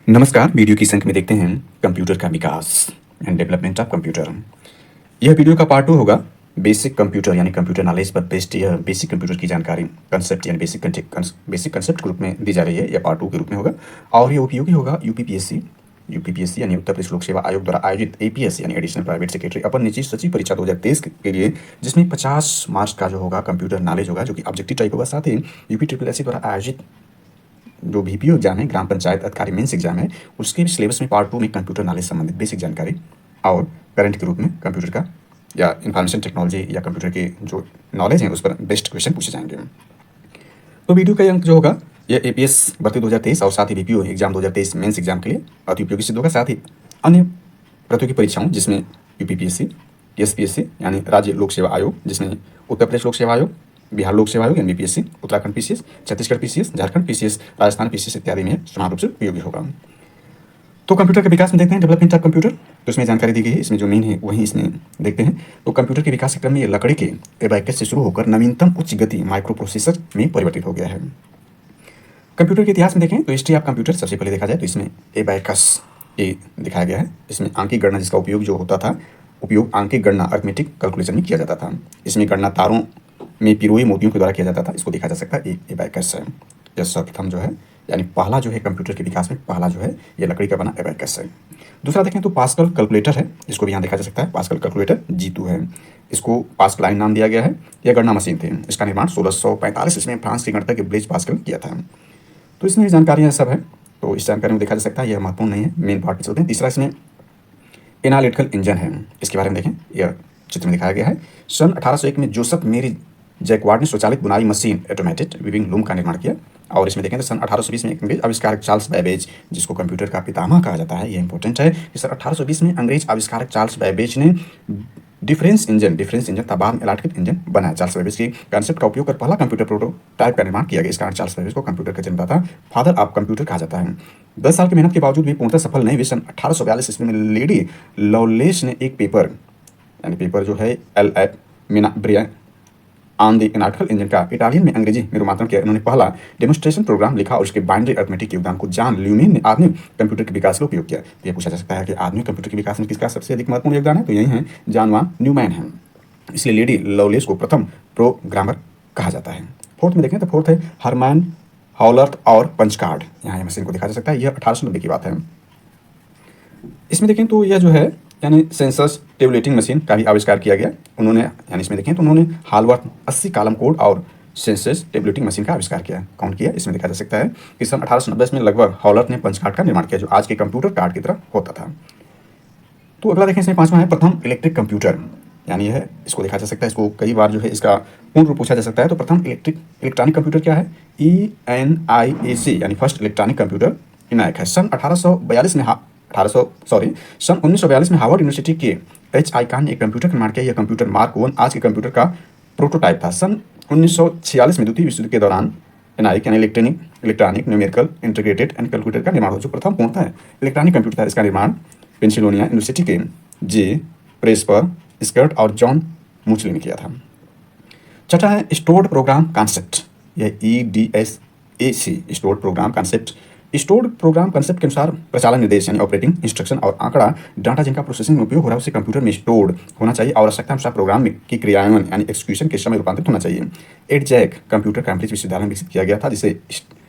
नमस्कार, वीडियो की संख्या में देखते हैं कंप्यूटर का विकास एंड डेवलपमेंट ऑफ कंप्यूटर। यह वीडियो का पार्ट 2 होगा। बेसिक कंप्यूटर यानी कंप्यूटर नॉलेज पर बेस्ड यह बेसिक कंप्यूटर की जानकारी कंसेप्ट यानी बेसिक कंसेप्ट के रूप में दी जा रही है। यह पार्ट 2 के रूप में होगा और ये उपयोगी होगा यूपीपीएससी यानी उत्तर प्रदेश लोक सेवा आयोग द्वारा आयोजित एपीएस यानी एडिशनल प्राइवेट सेक्रेटरी अपर निजी सचिव परीक्षा 2023 के लिए, जिसमें 50 मार्क्स का जो होगा कंप्यूटर नॉलेज होगा, जो कि ऑब्जेक्टिव टाइप होगा। साथ ही यूपीट्रिपलएससी द्वारा आयोजित जो बीपीओ एग्जाम है, ग्राम पंचायत अधिकारी मेंस एग्जाम है, उसके सिलेबस में पार्ट 2 में कंप्यूटर नॉलेज संबंधित बेसिक जानकारी और करंट के रूप में कंप्यूटर का या इंफॉर्मेशन टेक्नोलॉजी या कंप्यूटर के जो नॉलेज है उस पर बेस्ट क्वेश्चन पूछे जाएंगे। तो वीडियो का अंक जो होगा यह एपीएस भर्ती 2023 और साथ ही बीपीओ एग्जाम 2023 मेंस एग्जाम के लिए अति उपयोगी सिद्ध होगा। साथ ही अन्य प्रतियोगी परीक्षाओं जिसमें यूपीपीएससी, एसपीएससी यानी राज्य लोक सेवा आयोग, जिसमें उत्तर प्रदेश लोक सेवा आयोग, बिहार लोक सेवा आयोग यानी BPSC, Uttarakhand PCS, Chhattisgarh PCS, Jharkhand PCS, Rajasthan PCS इत्यादि में समान रूप से उपयोगी होगा। तो कंप्यूटर के विकास में देखते हैं डेवलपमेंट ऑफ कंप्यूटर। तो इसमें जानकारी दी गई है, इसमें जो मेन है वही इसमें देखते हैं। तो कंप्यूटर के विकास के क्रम में ये लकड़ी के एबाकस से शुरू होकर नवीनतम उच्च गति माइक्रो प्रोसेसर में परिवर्तित हो गया है। कंप्यूटर के इतिहास में देखें तो हिस्ट्री ऑफ कंप्यूटर सबसे पहले देखा जाए तो इसमें एबाकस ये दिखाया गया है। इसमें आंकिक गणना जिसका उपयोग जो होता था, उपयोग आंकिक गणना अर्थमेटिक कैलकुलेशन में किया जाता था। इसमें गणना तारों में पिरोए मोतियों के द्वारा किया जाता था। इसको देखा जा सकता है एबाकस है। यह सर्वप्रथम जो है यानी पहला जो है कंप्यूटर के विकास में पहला जो है ये लकड़ी का बना एबाकस है। दूसरा देखें तो पास्कल कैलकुलेटर है, इसको भी यहाँ देखा जा सकता है। पास्कल कैलकुलेटर G2 है, इसको पास्कलाइन नाम दिया गया है। यह गणना मशीन थी, इसका निर्माण 1645 इसमें फ्रांस के गणितज्ञ ब्लेज पास्कल किया था। तो इसमें जानकारियाँ सब है, तो इस जानकारी में देखा जा सकता है, यह महत्वपूर्ण नहीं है, मेन पार्ट पे चलते हैं। तीसरा इसमें एनालिटिकल इंजन है, इसके बारे में देखें, यह चित्र में दिखाया गया है। सन 1801 में जोसेफ मेरी जैकवार्ड ने स्वचालित बुनाई मशीन ऑटोमेटेड वीविंग लूम का निर्माण किया। और इसमें देखें तो सन 1820 में एक अंग्रेज आविष्कारक चार्ल्स बैबेज, जिसको कंप्यूटर का पितामह कहा जाता है, यह इंपॉर्टेंट है कि सन 1820 में अंग्रेज आविष्कारक चार्ल्स बैबेज ने डिफरेंस इंजन था, बाद में इलेक्ट्रिकल इंजन बनाया। चार्ल्स बैबेज की कॉन्सेप्ट का उपयोग कर पहला कंप्यूटर प्रोटोटाइप का निर्माण किया गया। इस कारण चार्ल्स बैबेज को कंप्यूटर का जन्मदाता, फादर ऑफ कंप्यूटर कहा जाता है। 10 साल की मेहनत के बावजूद भी पूर्णतः सफल नहीं हुए। सन 1842 ईस्वी में लेडी लवलेस ने एक पेपर जो है एल एट Menabrea on the analytical engine का इटालियन में अंग्रेजी में रूपांतरण किया। उन्होंने पहला डेमोन्स्ट्रेशन प्रोग्राम लिखा और उसके बाइनरी अर्थमेटिक योगदान को जॉन ल्यूमेन ने आधुनिक कंप्यूटर के विकास में उपयोग किया। तो यह पूछा जा सकता है कि आधुनिक कंप्यूटर के विकास में किसका सबसे अधिक महत्वपूर्ण योगदान है, तो यही है जॉन वान न्यूमैन है। इसलिए लेडी लवलेस को प्रथम प्रोग्रामर कहा जाता है। फोर्थ में देखें तो फोर्थ है हरमैन हॉलर्थ और पंचकार्ड, यहाँ ये मशीन को देखा जा सकता है। यह 1890 की बात है। इसमें देखें तो यह जो है यानी सेंसस टेबुलेटिंग मशीन का भी आविष्कार किया गया उन्होंने, यानी इसमें देखें तो उन्होंने हालवर्थ 80 कॉलम कोड और सेंसस टेबुलेटिंग मशीन का आविष्कार किया। कौन किया, इसमें देखा जा सकता है कि सन 1890 में लगभग हॉलर्थ ने पंच कार्ड का निर्माण किया, जो आज के कंप्यूटर कार्ड की तरह होता था। तो अगला देखें, इसमें पांचवा है प्रथम इलेक्ट्रिक कंप्यूटर, यानी यह इसको देखा जा सकता है, इसको कई बार जो है इसका पूर्ण रूप पूछा जा सकता है। तो प्रथम इलेक्ट्रॉनिक कंप्यूटर क्या है, ENIAC यानी फर्स्ट इलेक्ट्रॉनिक कंप्यूटर इनायक है। सन 1942 में हार्वर्ड यूनिवर्सिटी के HI खान ने एक कंप्यूटर का निर्माण किया। यह कंप्यूटर मार्क 1 आज के कंप्यूटर का प्रोटोटाइप था। सन 1946 में द्वितीय विश्व युद्ध के दौरान एनआईक यानी electronic numerical integrated and calculator का निर्माण हो, जो प्रथम पूर्णतः इलेक्ट्रॉनिक कंप्यूटर था। इसका निर्माण पेंसिल्वेनिया यूनिवर्सिटी के जे प्रेस्पर स्कर्ट और जॉन मुचली ने किया था। छठा है स्टोर्ड प्रोग्राम कॉन्सेप्ट, यह EDSAC stored program concept. Stored program concept के अनुसार प्रचालन निर्देश यानी ऑपरेटिंग इंस्ट्रक्शन और आंकड़ा डाटा जिनका प्रोसेसिंग में उपयोग हो रहा है उसे कंप्यूटर में स्टोर्ड होना चाहिए और आवश्यकता अनुसार प्रोग्राम की क्रियान्वयन यानी एक्सक्यूशन के समय रूपांतरित होना चाहिए। एडजैक कंप्यूटर कैम्ब्रिज विश्वविद्यालय में विकसित किया गया था, जिसे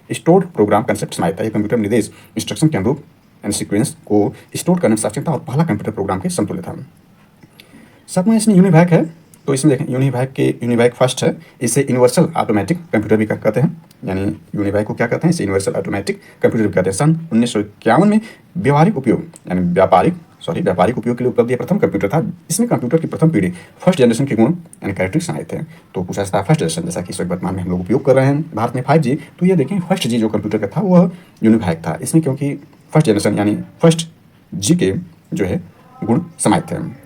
स्टोर्ड प्रोग्राम कॉन्सेप्ट समाहित था। यह कंप्यूटर निर्देश इंस्ट्रक्शन के अनुरूप यानी सीक्वेंस को स्टोर करने में सक्षम था और पहला कंप्यूटर प्रोग्राम के समतुल्य था। सातवां इसमें यूनिवैक है, तो इसमें देखें यूनिवैक फर्स्ट है। इसे यूनिवर्सल ऑटोमेटिक कंप्यूटर भी कहते हैं, यानी यूनिवैक को क्या कहते हैं, इसे यूनिवर्सल ऑटोमेटिक कंप्यूटर भी कहते हैं। सन 1951 में व्यापारिक उपयोग के लिए उपलब्ध यह प्रथम कंप्यूटर था। इसमें कंप्यूटर की प्रथम पीढ़ी फर्स्ट जनरेशन के गुण यानी कैरेक्टरिस्टिक्स आए थे। तो पूछा जाता है फर्स्ट जनरेशन, जैसा कि इस वक्त वर्तमान में हम लोग उपयोग कर रहे हैं भारत में 5G, तो ये देखें फर्स्ट G जो कंप्यूटर का था वह यूनिवैक था। इसमें क्योंकि फर्स्ट जनरेशन यानी फर्स्ट G के जो है गुण समाहित थे।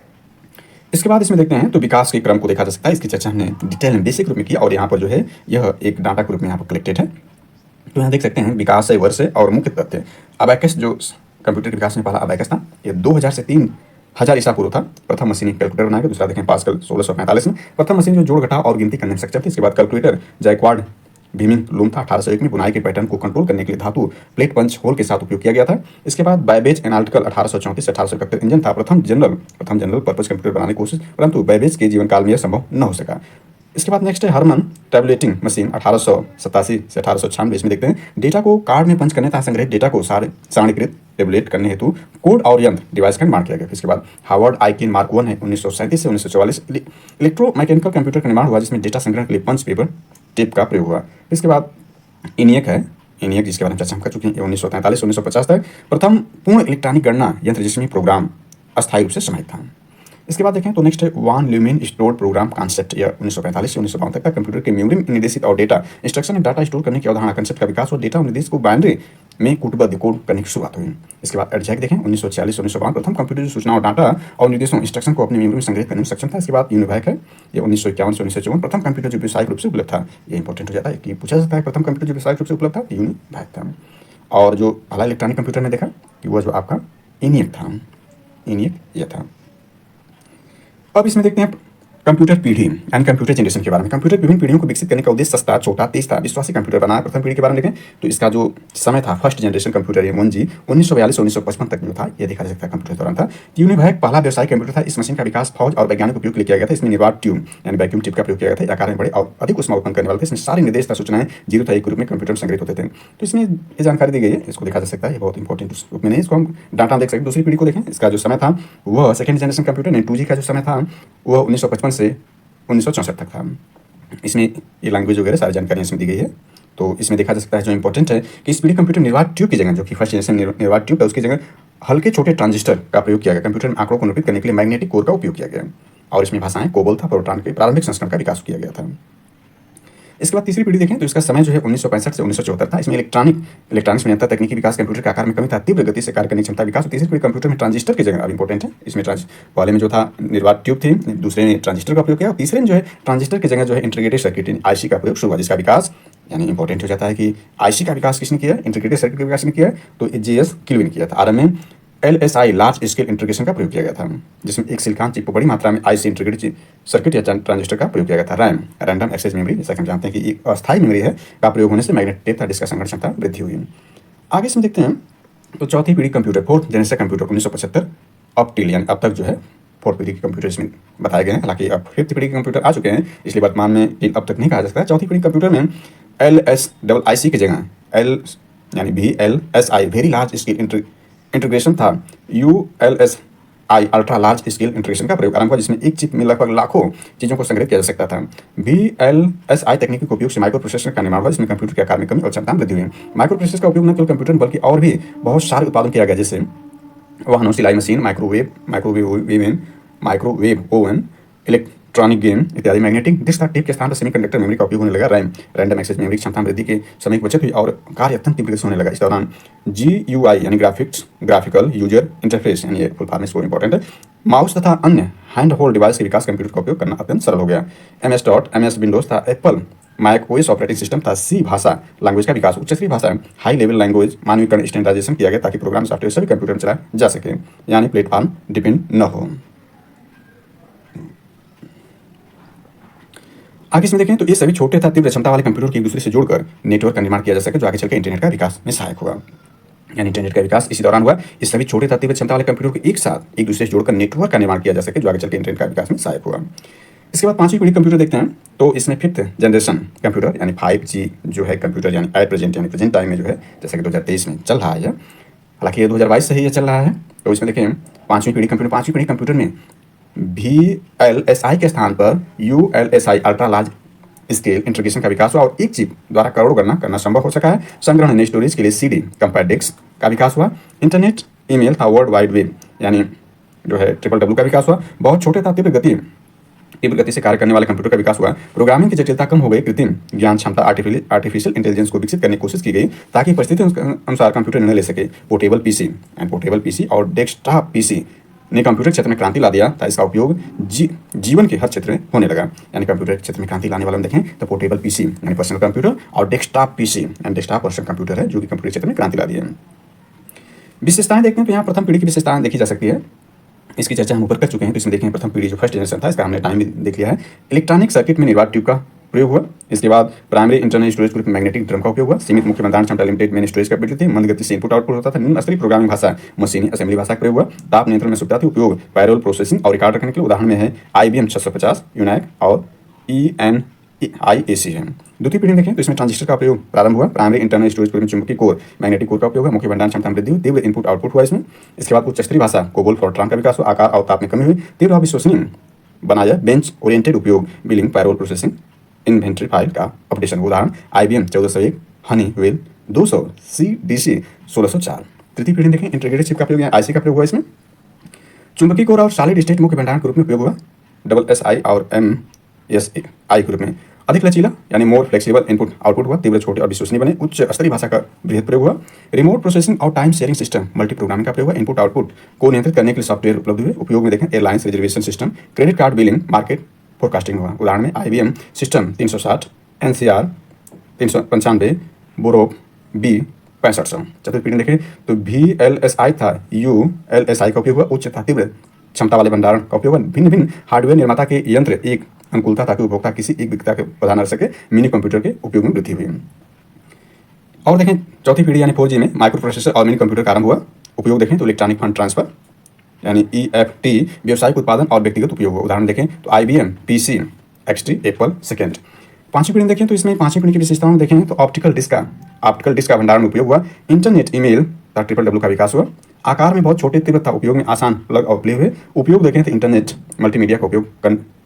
इसके बाद इसमें देखते हैं तो विकास के क्रम को देखा जा सकता है। इसकी चर्चा हमने डिटेल में बेसिक रूप में की और यहाँ पर जो है यह एक डाटा के रूप में यहाँ पर कलेक्टेड है। तो यहाँ देख सकते हैं विकास है वर्ष और मुख्य तथ्य। अबैकस जो कंप्यूटर के विकास में पहला अबैकस था, यह 2000 से 3000 ईसा पूर्व था। प्रथम मशीन कैलकुलेटर बनाया गया। दूसरा देखें पास्कल 1645 में प्रथम मशीन जो जोड़ घटाव और गिनती करने में सक्षम थी। इसके बाद कैलकुलेटर जैकवार्ड बीमिंग लूम था। 1801 में बुनाई के पैटर्न को कंट्रोल करने के लिए धातु प्लेट पंच होल के साथ उपयोग किया गया था। इसके बाद बैबेज एनालिटिकल 1834 से 1871 इंजन था प्रथम जनरल पर्पज कंप्यूटर बनाने की कोशिश, परंतु बैबेज के जीवन काल में यह संभव न हो सका। इसके बाद नेक्स्ट है हरमन टैबलेटिंग मशीन 1887 से 1896। इसमें देखते हैं डेटा को कार्ड में पंच करने तथा संग्रहित डेटा को सारणीकृत टेबलेट करने हेतु कोड और यंत्र डिवाइस का निर्माण किया गया। इसके बाद हार्वर्ड आइकिन मार्क 1 है 1937 से 1944। इलेक्ट्रोमैकेनिकल कंप्यूटर का निर्माण हुआ जिसमें डेटा संग्रहण के लिए पंच पेपर टेप का प्रयोग हुआ। इसके बाद इनियक है, इनियक जिसके बारे में चर्चा हम कर चुके हैं 1943 से 1950 तक प्रथम पूर्ण इलेक्ट्रॉनिक गणना यंत्र जिसमें प्रोग्राम अस्थायी रूप से समाहित था। इसके बाद देखें तो नेक्स्ट है वान ल्यूमेन स्टोर्ड प्रोग्राम कॉन्सेप्ट। यह 1945 से 1952 तक का कंप्यूटर के मेमोरी में निर्देशित और डेटा इंस्ट्रक्शन में डाटा स्टोर करने की अवधारणा कंसेप्ट का विकास और डेटा और निर्देश को बाइनरी में कूटबद्ध कोड करने की शुरुआत हुई। इसके बाद एडजैक देखें 1946 से 1952 प्रथम कंप्यूटर जो सूचना और डाटा और निर्देशों इंस्ट्रक्शन को अपनी मेमोरी में संग्रहित करने में सक्षम था। इसके बाद यूनिवैक है, ये 1951 से 1954 प्रथम कंप्यूटर जो व्यावसायिक रूप से उपलब्ध था। ये इंपॉर्टेंट हो जाता है कि पूछा जाता है प्रथम कंप्यूटर जो व्यावसायिक रूप से उपलब्ध था यूनिवैक था। और जो पहला इलेक्ट्रॉनिक कंप्यूटर में देखा कि वह जो आपका इनियक था, इनियक यह था। अब इसमें देखते हैं कंप्यूटर पीढ़ी एंड कंप्यूटर जनरेशन के बारे में। कंप्यूटर विभिन्न पीढ़ियों को विकसित करने का उद्देश्य सस्ता, छोटा, तेज था, विश्वासी कंप्यूटर बनाया। प्रथम पीढ़ी के बारे में देखें तो इसका जो समय था फर्स्ट जनरेशन कंप्यूटर ये 1G 1942 से 1955 तक जो था ये देखा जा सकता है कंप्यूटर के दौरान था। यूनिवैक पहला व्यवसायिक कंप्यूटर था। इस मशीन का विकास फौज और वैज्ञानिक उपयोग के लिए किया गया था। इसमें निर्वात ट्यूब यानी वैक्यूम टिप का प्रयोग किया गया था। आकार में बड़े और अधिक ऊष्मा उत्पन्न करने वाले थे। इसमें सारे निर्देश तथा सूचनाएं 0 था 1 के रूप में कंप्यूटर में संग्रहित होते थे। तो इसमें ये जानकारी दी गई है, इसको देखा जा सकता है, ये बहुत इंपॉर्टेंट रूप में नहीं, इसको हम डाटा देख सकते हैं। दूसरी पीढ़ी को देखें, इसका जो समय था वह सेकंड जनरेशन कंप्यूटर 2G का जो समय था वह 1955 से 1964 तक था। इसमें ये लैंग्वेज वगैरह सारी जानकारी इसमें दी गई है। तो इसमें देखा जा सकता है जो इंपॉर्टेंट है कि इस पीढ़ी कंप्यूटर निर्वात ट्यूब की जगह जो कि फर्स्ट जनरेशन निर्वात ट्यूब है उसकी जगह हल्के छोटे ट्रांजिस्टर का प्रयोग किया गया। कंप्यूटर में आंकड़ों को निरूपित करने के लिए मैग्नेटिक कोर का उपयोग किया गया और इसमें भाषाएं कोबोल था। प्रोटॉन के प्रारंभिक संस्करण का विकास किया गया था। इसके बाद तीसरी पीढ़ी देखें तो इसका समय जो है 1965 से 1974 था। इसमें इलेक्ट्रॉनिक्स में निरंतर तकनीकी विकास, कंप्यूटर के आकार में कमी था, तीव्र गति से कार्य करने की क्षमता विकास। और तीसरी पीढ़ी कंप्यूटर में ट्रांजिस्टर की जगह अब इंपॉर्टेंट है। इसमें पहले में जो था निर्वात ट्यूब थी, दूसरे में ट्रांजिस्टर का प्रयोग किया और तीसरे में जो है ट्रांजिस्टर की जगह जो है इंटीग्रेटेड सर्किट IC का प्रयोग शुरू हुआ, जिसका विकास यानी इंपॉर्टेंट हो जाता है कि IC का विकास किसने किया, इंटीग्रेटेड सर्किट का विकास किसने किया, तो JS किल्विन ने किया था। आरएम में LSI लार्ज स्केल इंटीग्रेशन का प्रयोग किया गया था जिसमें एक सिलिकॉन चिप पर बड़ी मात्रा में IC इंटीग्रेटेड सर्किट या ट्रांजिस्टर का प्रयोग किया गया था। रैम रैंडम एक्सेस मेमोरी जैसा कि हम जानते हैं कि एक अस्थायी मेमोरी है का प्रयोग होने से मैग्नेटिक टेप था जिसका संग्रहण क्षमता वृद्धि हुई। आगे इसमें देखते हैं तो चौथी पीढ़ी कंप्यूटर फोर्थ जनरेशन कंप्यूटर 1975 अब टिल यानी अब तक जो है फोर्थ पीढ़ी के कंप्यूटर इसमें बताए गए हैं। हालांकि अब फिफ्थ पीढ़ी के कंप्यूटर आ चुके हैं इसलिए वर्तमान में अब तक नहीं कहा जा सकता। चौथी पीढ़ी कंप्यूटर में LSIC की जगह L यानी VLSI very large scale integration था। ULSI ultra large scale integration का प्रयोग आरंभ हुआ जिसमें एक चिप में लगभग लाखों चीज़ों को संग्रहित किया जा सकता था। VLSI तकनीक के उपयोग से माइक्रो प्रोसेसर का निर्माण हुआ जिसमें कंप्यूटर के आकार में कमी और क्षमता में वृद्धि हुई। माइक्रो प्रोसेसर का उपयोग न केवल कंप्यूटर बल्कि और भी बहुत सारे उत्पादन किया गया जैसे वाहनों, सिलाई machine, microwave oven, electronic game इत्यादि। मैग्नेटिक डिस्क टेप के स्थान पर सेमीकंडक्टर मेमोरी का उपयोग होने लगा। रैम रैंडम एक्सेस मेमोरी क्षमता वृद्धि के समय की बचत हुई और कार्य अत्यंत तीव्र होने लगा। इस दौरान GUI यानी ग्राफिकल यूजर इंटरफेस यानी फुल फॉर्म इसको इंपॉर्टेंट है, माउस तथा अन्य हैंड होल्ड डिवाइस के विकास कंप्यूटर का उपयोग करना अत्यंत सरल हो गया। MS विंडोज था, Apple Mac OS operating system था, C भाषा लैंग्वेज का विकास, उच्च स्तरीय भाषा हाई लेवल लैंग्वेज मानवीकरण स्टैंडर्डाइजेशन किया गया ताकि प्रोग्राम सॉफ्टवेयर सभी कंप्यूटर में चलाया जा सके यानी प्लेटफॉर्म डिपेंड न हो। आगे इसमें देखें तो ये सभी छोटे तथा तीव्र क्षमता वाले कंप्यूटर की एक दूसरे से जोड़कर नेटवर्क का निर्माण किया जा सके जो आगे चलकर इंटरनेट का विकास में सहायक होगा यानी इंटरनेट का विकास इसी दौरान हुआ। इस सभी छोटे तथा तीव्र क्षमता वाले कंप्यूटर को एक साथ एक दूसरे से जोड़कर नेटवर्क का निर्माण किया जा सके जो आगे चलकर इंटरनेट का विकास में सहायक होगा। इसके बाद पांचवी पीढ़ी कंप्यूटर देखते हैं तो इसमें फिफ्थ जनरेशन कंप्यूटर यानी 5G जो है कंप्यूटर यानी प्रेजेंट टाइम में जो है जैसा कि 2023 में चल रहा है, हालांकि ये 2022 से ही ये चल रहा है। तो इसमें देखें पांचवी पीढ़ी कंप्यूटर में VLSI के स्थान पर ULSI ultra large scale integration का विकास हुआ और एक चिप द्वारा करोड़ गणना करना संभव हो सका है। संग्रहण स्टोरेज के लिए CD कंपैक्ट डिस्क का विकास हुआ। इंटरनेट ईमेल था, वर्ल्ड वाइड वेब यानी जो है WWW का विकास हुआ। बहुत छोटे था तीव्र गति से कार्य करने वाले कंप्यूटर का विकास हुआ। प्रोग्रामिंग की जटिलता कम हो गई। कृत्रिम ज्ञान क्षमता आर्टिफिशियल इंटेलिजेंस को विकसित करने की कोशिश की गई ताकि परिस्थिति अनुसार कंप्यूटर निर्णय ले सके। पोर्टेबल पीसी और डेस्कटॉप पीसी ने कंप्यूटर क्षेत्र में क्रांति ला दिया था। इसका उपयोग जीवन के हर क्षेत्र में होने लगा यानी कंप्यूटर क्षेत्र में क्रांति लाने वाला देखें तो पोर्टेबल पीसी यानी पर्सनल कंप्यूटर और डेस्कटॉप पीसी यानी डेस्कटॉप पर्सनल कंप्यूटर है जो कि कंप्यूटर क्षेत्र में क्रांति ला दी है। विशेषताएं देखते हैं तो यहाँ प्रथम पीढ़ी की विशेषताएं देखी जा सकती है, इसकी चर्चा हम ऊपर कर चुके हैं। तो इसमें देखें प्रथम पीढ़ी जो फर्स्ट जनरेशन था इसका हमने टाइम भी देख लिया है। इलेक्ट्रॉनिक सर्किट में निर्वात ट्यूब का प्रयोग हुआ। इसके बाद प्राइमरी इंटरनल स्टोरेज ग्रुप में मैग्नेटिक ड्रम का उपयोग हुआ। सीमित मुख्य भंडारण क्षमता लिमिटेड मेन स्टोरेज कैपेबिलिटी थी। मंद गति से इनपुट आउटपुट होता था। निम्न स्तरीय प्रोग्रामिंग भाषा मशीनी असेंबली भाषा का प्रयोग हुआ। ताप नियंत्रण में सुविधा थी। उपयोग पैरोल प्रोसेसिंग और रिकॉर्ड रखने के लिए। उदाहरण में है IBM 650, यूनैक और ENIAC है। द्वितीय पीढ़ी देखें तो इसमें ट्रांजिस्टर का प्रयोग प्रारंभ हुआ। प्राइमरी इंटरनल स्टोरेज ग्रुप में चुंबकीय कोर मैग्नेटिक कोर का उपयोग हुआ। मुख्य भंडारण क्षमता में वृद्धि हुई। तीव्र इनपुट आउटपुट हुआ इसमें। इसके बाद उच्च स्तरीय भाषा कोबोल फॉर्ट्रान का विकास हुआ। आकार और ताप में कमी हुई। तीव्र और विश्वसनीय बनाया बेंच ओरिएंटेड उपयोग billing payroll processing inventory file का अपडेशन। उदाहरण IBM 1401, हनीवेल 200, CDC 1604। तृतीय पीढ़ी देखें इंटीग्रेटेड चिप का प्रयोग या IC का प्रयोग हुआ इसमें। चुंबकीय कोर और सॉलिड स्टेट मुख्य भंडारण के रूप में उपयोग हुआ। SSI और MSI के रूप में। अधिक लचीला यानी मोर फ्लेक्सिबल इनपुट आउटपुट हुआ। तीव्र छोटे और विश्वसनीय बने। उच्च स्तरीय भाषा का बृहद प्रयोग हुआ। रिमोट प्रोसेसिंग और time sharing system multi programming का प्रयोग हुआ। इनपुट आउटपुट को नियंत्रित करने के लिए सॉफ्टवेयर उपलब्ध हुए। उपयोग में देखें airlines reservation system, credit card billing, market forecasting हुआ। उदाहरण में IBM system 360, NCR 395, Borok B 6500। चतुर्थ पीढ़ी देखें तो VLSI था, ULSI का उपयोग हुआ। उच्च था तीव्र क्षमता वाले भंडारण का उपयोग हुआ। भिन्न भिन्न हार्डवेयर निर्माता के यंत्र एक अनुकूलता ताकि उपभोक्ता किसी एक विक्रेता के प्रधान रह सके। मिनी कंप्यूटर के उपयोग में वृद्धि हुई। और देखें चौथी पीढ़ी यानी 4G में माइक्रो प्रोसेसर और मिनी कंप्यूटर का आरंभ हुआ। उपयोग देखें तो इलेक्ट्रॉनिक फंड ट्रांसफर यानी EFT, व्यावसायिक उत्पादन और व्यक्तिगत उपयोग हुआ। उदाहरण देखें तो IBM PC, XT, Apple second. पांचवी पीढ़ी देखें तो इसमें पांचवी पीढ़ी की विशेषताओं में देखें तो ऑप्टिकल डिस्क का भंडारण उपयोग हुआ। इंटरनेट ईमेल का ट्रिपल का विकास हुआ। आकार में बहुत छोटे, तीव्रता उपयोग में आसान, प्लग और प्ले हुए। उपयोग देखें तो इंटरनेट मल्टीमीडिया का उपयोग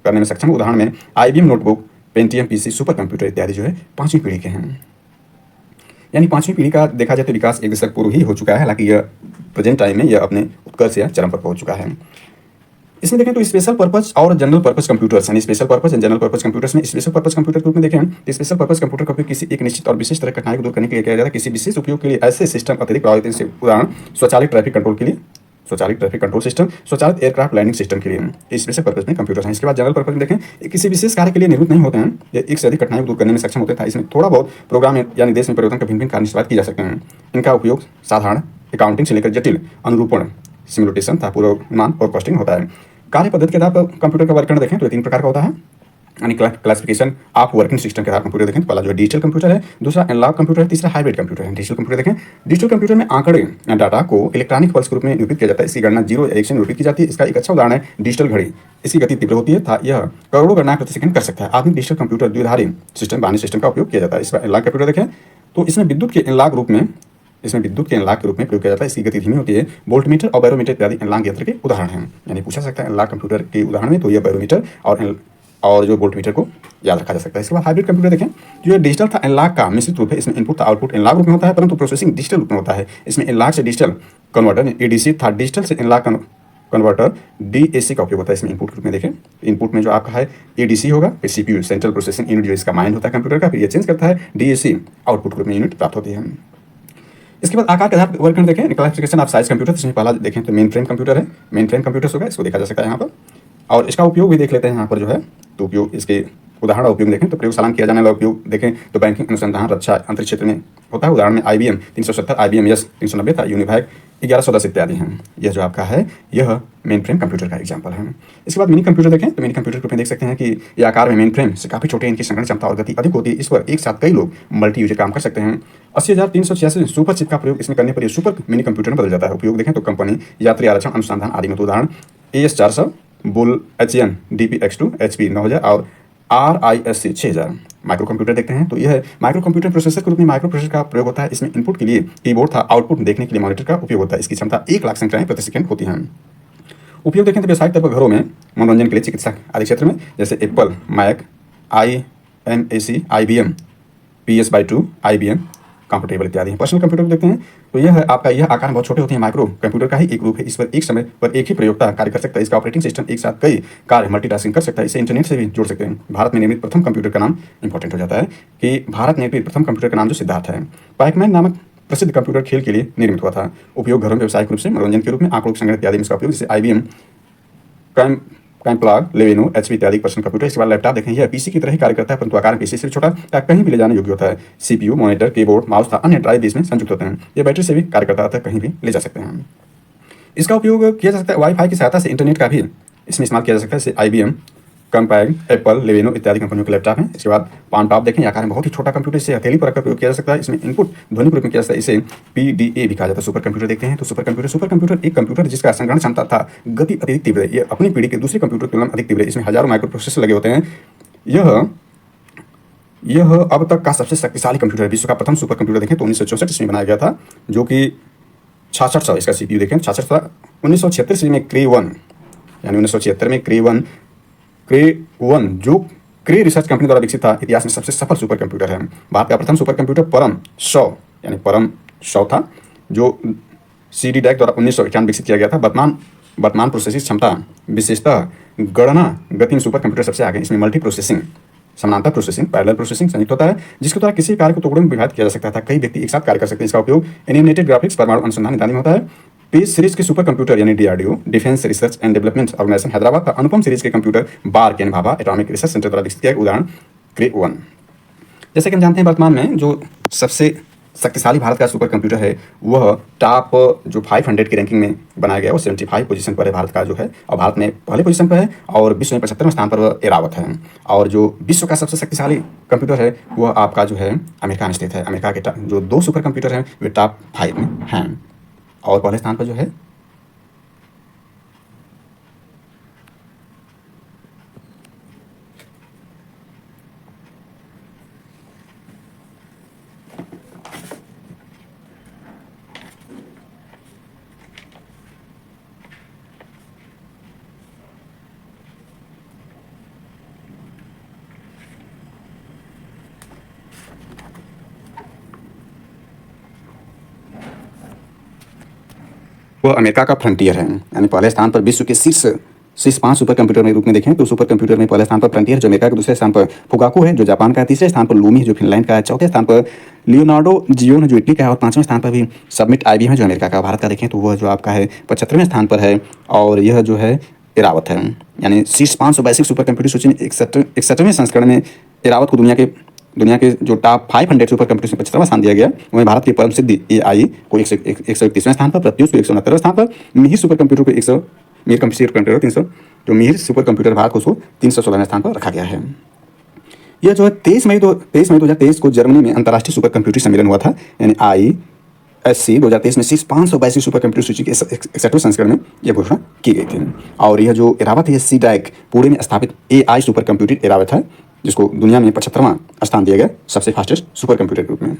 करने में सक्षम। उदाहरण में IBM notebook, Pentium PC, super computer इत्यादि जो है पांचवी पीढ़ी के हैं। यानी पांचवी पीढ़ी का देखा जाए तो विकास एक दशक पूर्व ही हो चुका है। हालांकि यह प्रेजेंट टाइम में यह अपने उत्कर्ष या चरम पर पहुंच चुका है। इसमें देखें तो स्पेशल पर्पस और जनरल पर्पस कंप्यूटर्स यानी special purpose and general purpose computers में स्पेशल पर्पस कंप्यूटर के रूप में देखें तो स्पेशल पर्पस कंप्यूटर का उपयोग किसी एक निश्चित और विशेष तरह कठिनाई को दूर करने के लिए किया जाता है। किसी विशेष उपयोग के लिए ऐसे सिस्टम अतिरिक्त प्रभावित से। उदाहरण स्वचालित ट्रैफिक कंट्रोल के लिए, स्वचालित ट्रैफिक कंट्रोल सिस्टम, स्वचालित एयरक्राफ्ट लैंडिंग सिस्टम के लिए स्पेशल पर्पस में कंप्यूटर हैं। इसके बाद जनरल पर्पस में देखें किसी विशेष कार्य के लिए निर्मित नहीं होते हैं। ये एक से अधिक कठिनाई को दूर करने में सक्षम होते हैं। इसमें थोड़ा बहुत प्रोग्राम या निर्देश में परिवर्तन का भिन्न भिन्न कार्य निष्पादित किए जा सकते हैं। इनका उपयोग साधारण अकाउंटिंग से लेकर जटिल अनुरूपण, सिमुलेशन था पूर्वानुमान और कॉस्टिंग होता है। कार्य पद्धति के आधार पर कंप्यूटर का वर्गीकरण देखें तो 3 प्रकार का होता है। यानी क्लासिफिकेशन ऑफ वर्किंग सिस्टम के आधार कंप्यूटर देखें। पहला जो है डिजिटल कंप्यूटर है, दूसरा एनालॉग कंप्यूटर है, तीसरा हाइब्रिड कंप्यूटर है। डिजिटल कंप्यूटर देखें, डिजिटल कंप्यूटर में आंकड़े या डाटा को इलेक्ट्रॉनिक पल्स के रूप में निरूपित किया जाता है। इसकी गणना 0 या 1 से निरूपित की जाती है। इसका एक अच्छा उदाहरण है डिजिटल घड़ी। इसकी गति तीव्र होती है, यह करोड़ों गणनाएं प्रति सेकंड कर सकता है। आधुनिक डिजिटल कंप्यूटर द्विधारी सिस्टम, बाइनरी सिस्टम का उपयोग किया जाता है। इसका एनालॉग कंप्यूटर देखें तो इसमें विद्युत के एनालॉग के रूप में प्रयोग किया जाता है। इसकी गति धीमी होती है। वोल्टमीटर और बैरोमीटर इत्यादि एनालॉग यंत्र के उदाहरण हैं। यानी पूछा सकता है एनालॉग कंप्यूटर के उदाहरण में तो यह बैरोमीटर और जो वोल्टमीटर को याद रखा जा सकता है। इसके बाद हाइब्रिड कंप्यूटर देखें जो डिजिटल था एनालॉग का मिश्रित रूप है। इसमें इनपुट था आउटपुट एनालॉग रूप में होता है, परंतु प्रोसेसिंग डिजिटल रूप में होता है। इसमें एनालॉग से डिजिटल कन्वर्टर ADC था। डिजिटल से एनालॉग कन्वर्टर DAC का उपयोग होता है। इसमें इनपुट रूप में देखें, इनपुट में जो आपका है ADC होगा, फिर CPU सेंट्रल प्रोसेसिंग यूनिट जो इसका माइंड होता है कंप्यूटर का, फिर ये चेंज करता है DAC, आउटपुट रूप में यूनिट प्राप्त होती है। इसके बाद आकार के आधार पर वर्गीकरण देखें, क्लासिफिकेशन ऑफ साइज कंप्यूटर। इसमें पहला देखें तो मेन फ्रेम कंप्यूटर है। मेन फ्रेम कंप्यूटर्स होगा, इसको देखा जा सकता है यहाँ पर। और इसका उपयोग भी देख लेते हैं यहाँ पर जो है तो उपयोग इसके उदाहरण उपयोग देखें तो प्रयोगशाला में किया जाने वाला उपयोग देखें तो बैंकिंग अनुसंधान रक्षा अंतरिक्ष क्षेत्र में होता है। उदाहरण में IBM 370, IBM S 390 था, यूनिवैक 1110 इत्यादि हैं। यह जो आपका है यह मेन फ्रेम कंप्यूटर का एग्जाम्पल है। इसके बाद मिनी कंप्यूटर देखें तो मिनी कंप्यूटर के रूप में देख सकते हैं कि ये आकार में मेन फ्रेम से काफ़ी छोटे, इनकी संगणन क्षमता और गति अधिक होती है। इस पर एक साथ कई लोग मल्टी यूजर काम कर सकते हैं। 80,386 सुपर चिप का प्रयोग इसमें करने पर यह सुपर मिनी कंप्यूटर में बदल जाता है। उपयोग देखें तो कंपनी, यात्री आरक्षण, अनुसंधान आदि में। तो उदाहरण AS 400, bull HN DPX2, HP 9000 और RISC 6000। माइक्रो कंप्यूटर देखते हैं तो यह माइक्रो कंप्यूटर प्रोसेसर के रूप में माइक्रो प्रोसेसर का प्रयोग होता है। इसमें इनपुट के लिए कीबोर्ड था, आउटपुट देखने के लिए मॉनिटर का उपयोग होता है। इसकी क्षमता 1 लाख संख्याएं प्रति सेकंड होती हैं। उपयोग देखें तो व्यावसायिक तौर पर घरों में, मनोरंजन के लिए, चिकित्सा आदि क्षेत्र में, जैसे Apple, Mac, IMAC, IBM PS/2, IBM comfortable इत्यादि। पर्सनल कंप्यूटर देखते हैं तो यह है आपका, यह आकार में बहुत छोटे होते हैं। माइक्रो कंप्यूटर का ही एक रूप है। इस पर एक समय पर एक ही प्रयोगता कार्य कर सकता है। इसका ऑपरेटिंग सिस्टम एक साथ कई कार्य मल्टीटास्किंग कर सकता है। इसे इंटरनेट से भी जोड़ सकते हैं। भारत में निर्मित प्रथम कंप्यूटर का नाम इंपॉर्टेंट हो जाता है कि भारत में निर्मित प्रथम कंप्यूटर का नाम जो सिद्धार्थ है, पैकमैन नामक प्रसिद्ध कंप्यूटर खेल के लिए निर्मित हुआ था। उपयोग घरों में व्यावसायिक रूप से, मनोरंजन के रूप में, आंकड़ों संग्रह इत्यादि में इसका उपयोग, जैसे IBM कैम्प्लाग, लेवेनो, HP इत्यादि पर्सनल कंप्यूटर। इसके बाद लैपटॉप देखें, यह PC की तरह ही कार्य करता है, परंतु आकार में PC से छोटा या कहीं भी ले जाने योग्य होता है। CPU, मॉनिटर, कीबोर्ड, माउस था अन्य ड्राइव इसमें संयुक्त होते हैं। यह बैटरी से भी कार्य करता है, कहीं भी ले जा सकते हैं। इसका उपयोग किया जा सकता है वाईफाई की सहायता से। इंटरनेट का भी इसमें इस्तेमाल किया जा सकता है, जैसे IBM कॉम्पैक्ट, एप्पल, लेनोवो इत्यादि कंपनियों के लैपटॉप हैं। इसके बाद पाम टॉप देखें, आकार में बहुत ही छोटा कंप्यूटर, इसे हथेली पर रखकर प्रयोग किया जा सकता है। इसमें इनपुट ध्वनि के रूप में किया जाता है, इसे PDA भी कहा जाता है। सुपर कंप्यूटर देखते हैं तो सुपर कंप्यूटर एक कंप्यूटर जिसका संग्रहण क्षमता था गति अत्यधिक तीव्र है। ये अपनी पीढ़ी के दूसरे कंप्यूटर की तुलना में अधिक तीव्र है। इसमें हजारों माइक्रो प्रोसेसर लगे होते हैं। यह अब तक का सबसे शक्तिशाली कंप्यूटर है। विश्व का प्रथम सुपर कंप्यूटर देखें तो 1964 ईस्वी में बनाया गया था, जो कि 6600 इसका CPU देखें 6600। 1976 ईस्वी में क्रे 1 यानी 1976 में क्रे वन जो क्रे रिसर्च कंपनी द्वारा विकसित था, इतिहास में सबसे सफल सुपर कंप्यूटर है। भारत का प्रथम सुपर कंप्यूटर परम 100 था, जो CD DEC द्वारा 1991 विकसित किया गया था। वर्तमान प्रोसेसिंग क्षमता विशेषतः गणना गति में सुपर कंप्यूटर सबसे आगे। इसमें मल्टी प्रोसेसिंग, समानांतर प्रोसेसिंग, पैरेलल प्रोसेसिंग संयुक्त होता है, जिसके द्वारा किसी कार्य को टुकड़ों में विभाजित किया जा सकता था। कई व्यक्ति एक साथ कार्य कर सकते हैं। इसका उपयोग एनिमेटेड ग्राफिक्स, परमाणु अनुसंधान इत्यादि में होता है। पेज सीरीज के सुपर कंप्यूटर यानी DRDO, defence research and development organisation Hyderabad का अनुपम सीरीज के कंप्यूटर बार्क यानी भाभा एटॉमिक रिसर्च सेंटर द्वारा विकसित किया। उदाहरण क्रे 1। जैसे कि हम जानते हैं, वर्तमान में जो सबसे शक्तिशाली भारत का सुपर कंप्यूटर है वह टॉप जो 500 की रैंकिंग में बनाया गया, वो 75 पोजीशन पर है भारत का जो है, और भारत में पहले पोजीशन पर है, और विश्व में 75वें स्थान पर वह एरावत है। और जो विश्व का सबसे शक्तिशाली कंप्यूटर है वह आपका जो है अमेरिका में स्थित है। अमेरिका के जो 2 सुपर कंप्यूटर हैं वे टॉप 5 में हैं, और पहले स्थान पर जो है वह अमेरिका का फ्रंटियर है। यानी पहले स्थान पर विश्व के शीर्ष 5 सुपर कंप्यूटर में रूप में देखें तो सुपर कंप्यूटर में पहले स्थान पर फ्रंटियर जो अमेरिका के, दूसरे स्थान पर फुगाको है जो जापान का है, तीसरे स्थान पर लूमी जो फिनलैंड का है, चौथे स्थान पर लियोनार्डो जियोन जो इटली का है, और 5वें स्थान पर भी सबमिट IBM है जो अमेरिका का। भारत का देखें तो वह जो आपका है 75वें स्थान पर है, और यह जो है एरावत है। यानी शीर्ष 500 वैश्विक सुपर कंप्यूटर सूची में 61वें संस्करण में एरावत को दुनिया के जो टॉप 500 सुपर कंप्यूटर में 75वां स्थान दिया गया। वहीं भारत की परम सिद्धि AI को 131वें स्थान पर, प्रत्युष को 169वें स्थान पर, मिहिर सुपर कंप्यूटर को 300, जो मिहिर सुपर कंप्यूटर भारत को 316वें स्थान पर रखा गया है। यह जो है 23 मई 2023 को जर्मनी में अंतर्राष्ट्रीय सुपर कंप्यूटिंग सम्मेलन हुआ था, यानी ISC 2023 में शीर्ष 500 वैश्विक सुपर कंप्यूटर सूची के 61वें संस्करण में यह घोषणा की गई थी। और यह जो एरावत है, C DEC पुणे में स्थापित AI सुपर कंप्यूटिंग एरावत है, जिसको दुनिया में 75वां स्थान दिया गया सबसे फास्टेस्ट सुपर कंप्यूटर के रूप में।